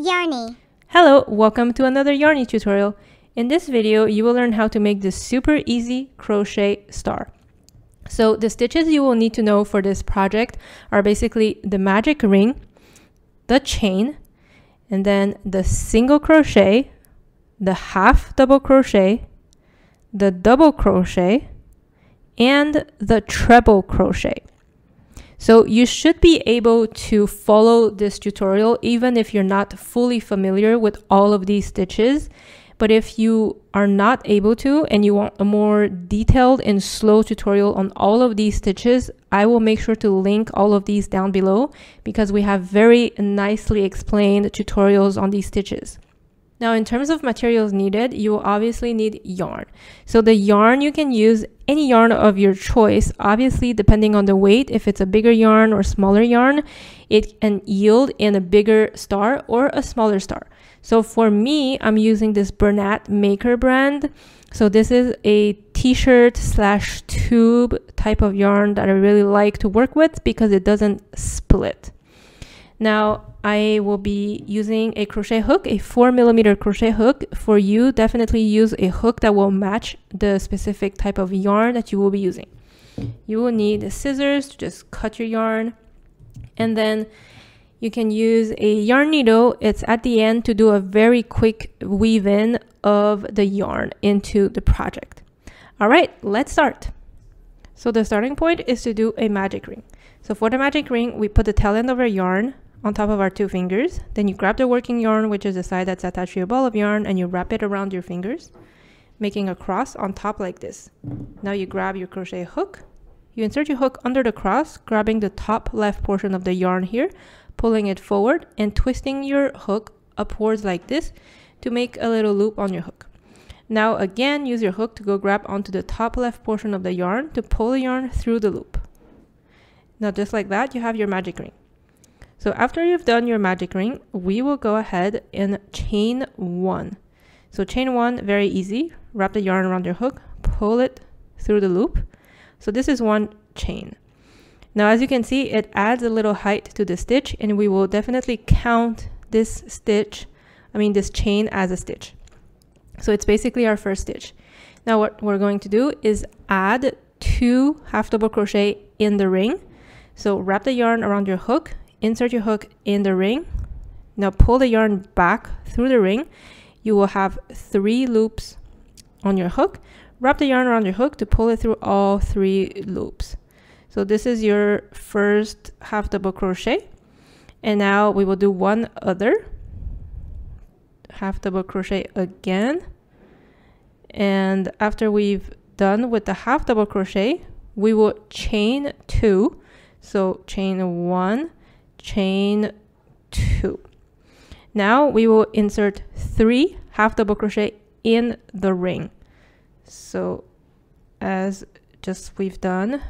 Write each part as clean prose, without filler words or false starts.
Yarny. Hello, welcome to another Yarny tutorial. In this video, you will learn how to make this super easy crochet star. So the stitches you will need to know for this project are basically the magic ring, the chain, and then the single crochet, the half double crochet, the double crochet, and the treble crochet. So you should be able to follow this tutorial even if you're not fully familiar with all of these stitches. But if you are not able to and you want a more detailed and slow tutorial on all of these stitches, I will make sure to link all of these down below because we have very nicely explained tutorials on these stitches. Now, in terms of materials needed, you will obviously need yarn. So the yarn, you can use any yarn of your choice. Obviously, depending on the weight, if it's a bigger yarn or smaller yarn, it can yield in a bigger star or a smaller star. So for me, I'm using this Bernat Maker brand. So this is a t-shirt / tube type of yarn that I really like to work with because it doesn't split. Now, I will be using a crochet hook, a 4mm crochet hook. For you, definitely use a hook that will match the specific type of yarn that you will be using. You will need scissors to just cut your yarn. And then you can use a yarn needle. It's at the end to do a very quick weave in of the yarn into the project. All right, let's start. So the starting point is to do a magic ring. So for the magic ring, we put the tail end of our yarn on top of our 2 fingers. Then you grab the working yarn, which is the side that's attached to your ball of yarn, and you wrap it around your fingers, making a cross on top like this. Now you grab your crochet hook. You insert your hook under the cross, grabbing the top left portion of the yarn here, pulling it forward and twisting your hook upwards like this to make a little loop on your hook. Now again, use your hook to go grab onto the top left portion of the yarn to pull the yarn through the loop. Now just like that, you have your magic ring. So after you've done your magic ring, we will go ahead and chain 1. So chain 1, very easy. Wrap the yarn around your hook, pull it through the loop. So this is 1 chain. Now as you can see, it adds a little height to the stitch, and we will definitely count this chain as a stitch. So it's basically our first stitch. Now what we're going to do is add 2 half double crochet in the ring. So wrap the yarn around your hook, insert your hook in the ring. Now pull the yarn back through the ring. You will have 3 loops on your hook. Wrap the yarn around your hook to pull it through all 3 loops. So this is your first half double crochet. And now we will do one other half double crochet again. And after we've done with the half double crochet, we will chain 2. So chain 1, chain 2. Now we will insert 3 half double crochet in the ring. So as just we've done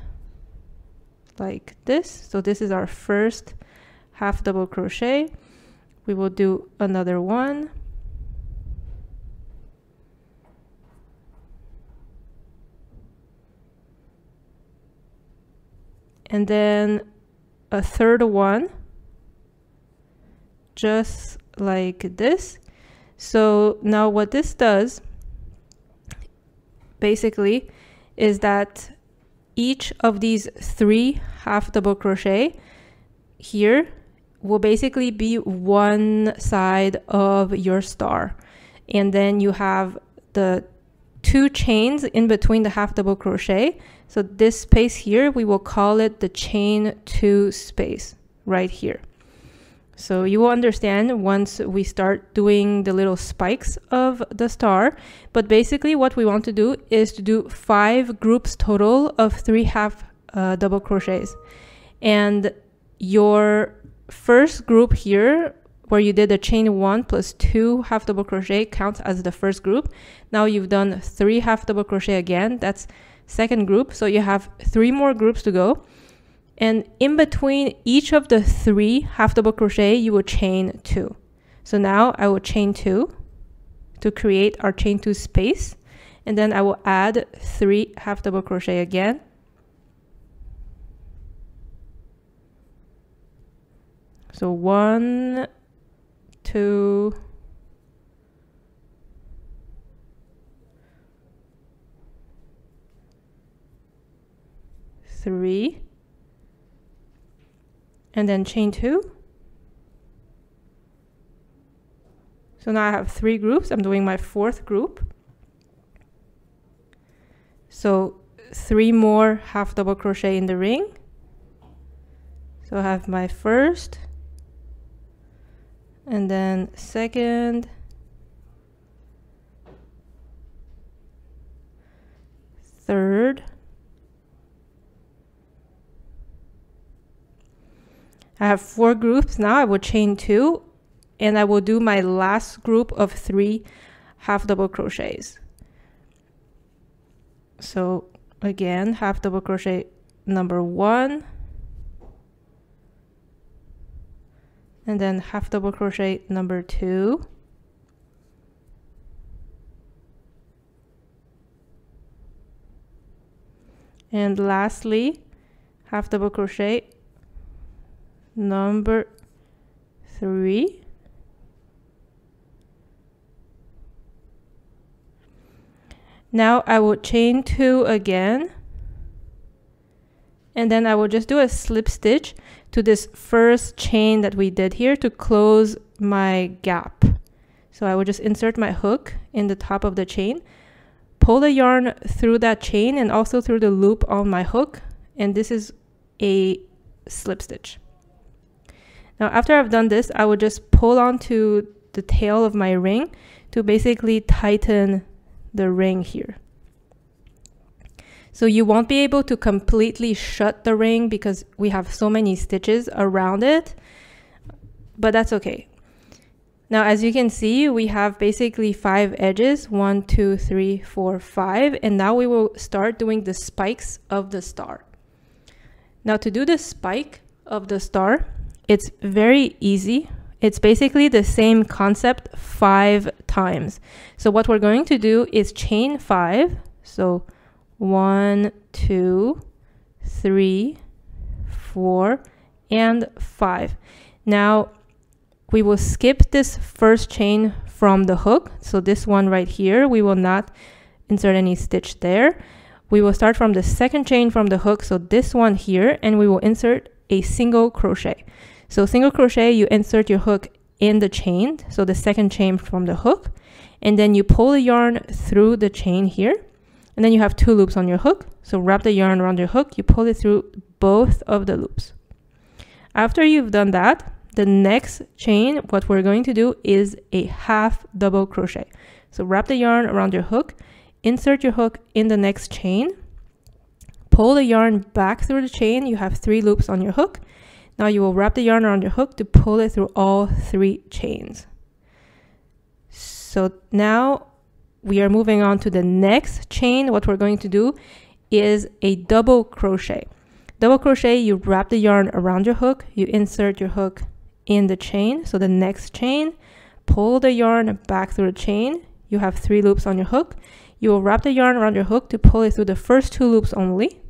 like this. So this is our first half double crochet. We will do another one. And then a third one, just like this. So now what this does basically is that each of these 3 half double crochet here will basically be one side of your star. And then you have the 2 chains in between the half double crochet. So this space here, we will call it the chain 2 space right here. So you will understand once we start doing the little spikes of the star. But basically what we want to do is to do 5 groups total of 3 half double crochets. And your first group here, where you did a chain 1 plus 2 half double crochet, counts as the first group. Now you've done 3 half double crochet again. That's second group. So you have 3 more groups to go. And in between each of the 3 half double crochet, you will chain 2. So now I will chain 2 to create our chain 2 space. And then I will add 3 half double crochet again. So 1, 2, 3, and then chain 2. So now I have 3 groups. I'm doing my 4th group. So 3 more half double crochet in the ring. So I have my first, and then second, third, I have 4 groups now. I will chain 2, and I will do my last group of 3 half double crochets. So again, half double crochet number 1, and then half double crochet number 2, and lastly half double crochet number 3, now I will chain 2 again, and then I will just do a slip stitch to this first chain that we did here to close my gap. So I will just insert my hook in the top of the chain, pull the yarn through that chain and also through the loop on my hook, and this is a slip stitch. Now after I've done this, I will just pull onto the tail of my ring to basically tighten the ring here. So you won't be able to completely shut the ring because we have so many stitches around it, but that's okay. Now as you can see, we have basically 5 edges, 1, 2, 3, 4, 5, and now we will start doing the spikes of the star. Now to do the spike of the star, it's very easy. It's basically the same concept 5 times. So what we're going to do is chain 5. So 1, 2, 3, 4, and 5. Now we will skip this first chain from the hook. So this one right here, we will not insert any stitch there. We will start from the second chain from the hook. So this one here, and we will insert a single crochet. So single crochet, you insert your hook in the chain, so the second chain from the hook, and then you pull the yarn through the chain here, and then you have 2 loops on your hook. So wrap the yarn around your hook, you pull it through both of the loops. After you've done that, the next chain, what we're going to do is a half double crochet. So wrap the yarn around your hook, insert your hook in the next chain, pull the yarn back through the chain, you have 3 loops on your hook. Now you will wrap the yarn around your hook to pull it through all 3 chains. So now we are moving on to the next chain. What we're going to do is a double crochet. Double crochet, you wrap the yarn around your hook, you insert your hook in the chain. So the next chain, pull the yarn back through the chain. You have 3 loops on your hook. You will wrap the yarn around your hook to pull it through the first 2 loops only.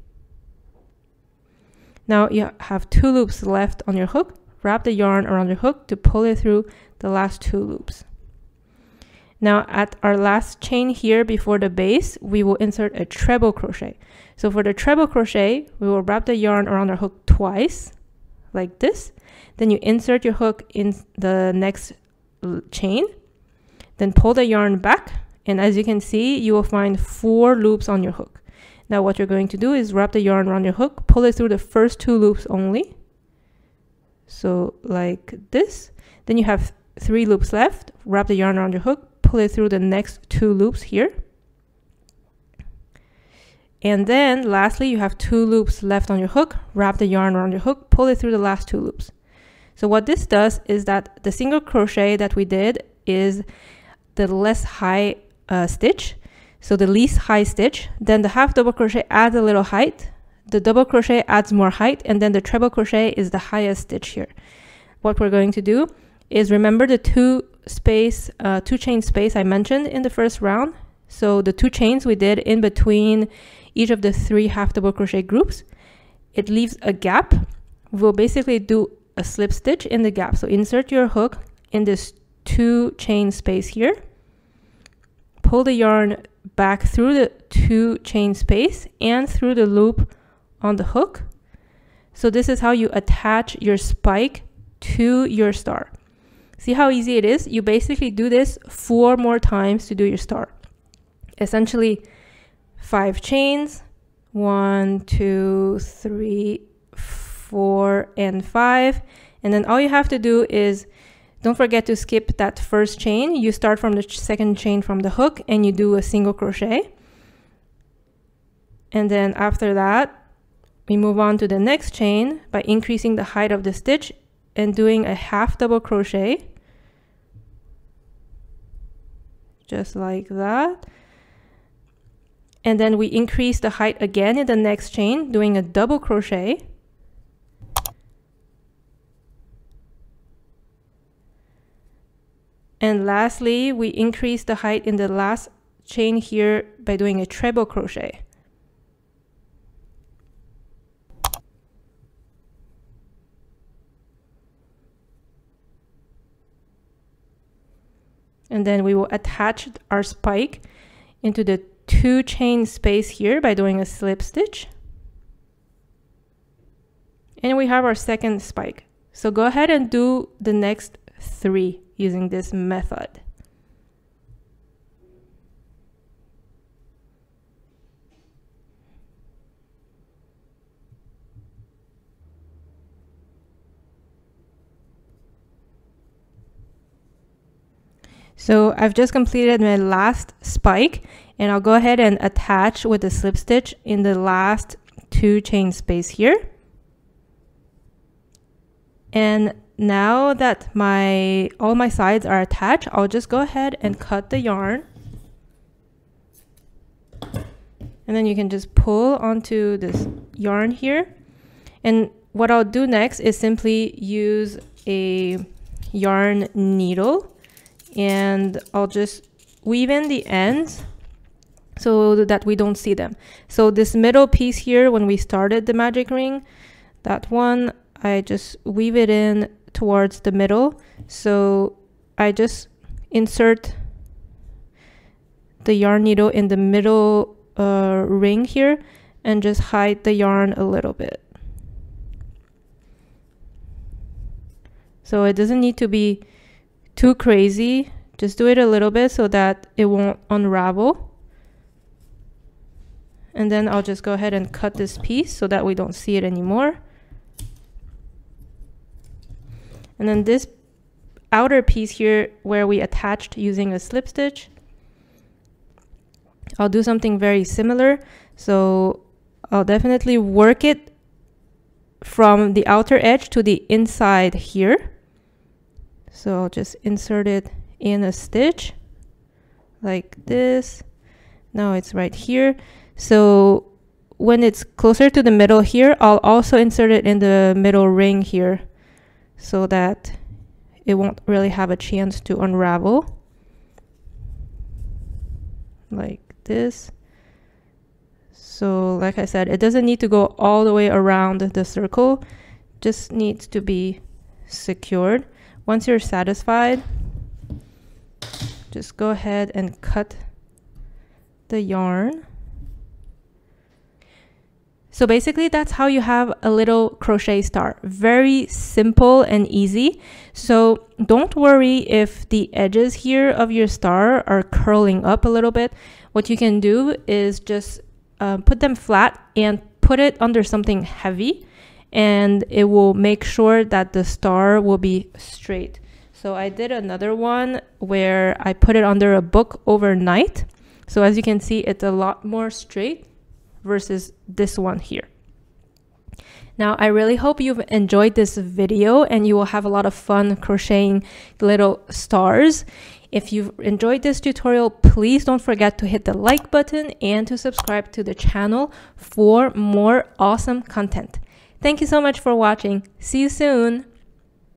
Now you have 2 loops left on your hook. Wrap the yarn around your hook to pull it through the last 2 loops. Now at our last chain here before the base, we will insert a treble crochet. So for the treble crochet, we will wrap the yarn around our hook twice, like this. Then you insert your hook in the next chain, then pull the yarn back, and as you can see, you will find 4 loops on your hook. Now what you're going to do is wrap the yarn around your hook, pull it through the first 2 loops only. So like this. Then you have 3 loops left, wrap the yarn around your hook, pull it through the next 2 loops here. And then lastly, you have 2 loops left on your hook, wrap the yarn around your hook, pull it through the last 2 loops. So what this does is that the single crochet that we did is the less high stitch. So the least high stitch, then the half double crochet adds a little height, the double crochet adds more height, and then the treble crochet is the highest stitch here. What we're going to do is remember the 2 chain space I mentioned in the first round. So the 2 chains we did in between each of the 3 half double crochet groups, it leaves a gap. We'll basically do a slip stitch in the gap. So insert your hook in this 2 chain space here, pull the yarn back through the 2 chain space and through the loop on the hook. So this is how you attach your spike to your star. See how easy it is? You basically do this 4 more times to do your star. Essentially 5 chains, 1, 2, 3, 4, and 5. And then all you have to do is, don't forget to skip that first chain. You start from the second chain from the hook and you do a single crochet. And then after that, we move on to the next chain by increasing the height of the stitch and doing a half double crochet. Just like that. And then we increase the height again in the next chain, doing a double crochet. And lastly, we increase the height in the last chain here by doing a treble crochet. And then we will attach our spike into the 2 chain space here by doing a slip stitch. And we have our second spike. So go ahead and do the next 3 using this method. So I've just completed my last spike, and I'll go ahead and attach with the slip stitch in the last 2 chain space here. And now that all my sides are attached, I'll just go ahead and cut the yarn. And then you can just pull onto this yarn here. And what I'll do next is simply use a yarn needle, and I'll just weave in the ends so that we don't see them. So this middle piece here, when we started the magic ring, that one, I just weave it in towards the middle. So I just insert the yarn needle in the middle ring here and just hide the yarn a little bit. So it doesn't need to be too crazy. Just do it a little bit so that it won't unravel. And then I'll just go ahead and cut this piece so that we don't see it anymore. And then this outer piece here where we attached using a slip stitch, I'll do something very similar. So I'll definitely work it from the outer edge to the inside here. So I'll just insert it in a stitch like this. Now it's right here. So when it's closer to the middle here, I'll also insert it in the middle ring here so that it won't really have a chance to unravel. Like this. So like I said, it doesn't need to go all the way around the circle, just needs to be secured. Once you're satisfied, just go ahead and cut the yarn. So basically that's how you have a little crochet star. Very simple and easy. So don't worry if the edges here of your star are curling up a little bit. What you can do is just put them flat and put it under something heavy, and it will make sure that the star will be straight. So I did another one where I put it under a book overnight. So as you can see, it's a lot more straight versus this one here. Now, I really hope you've enjoyed this video and you will have a lot of fun crocheting little stars. If you've enjoyed this tutorial, please don't forget to hit the like button and to subscribe to the channel for more awesome content. Thank you so much for watching. See you soon.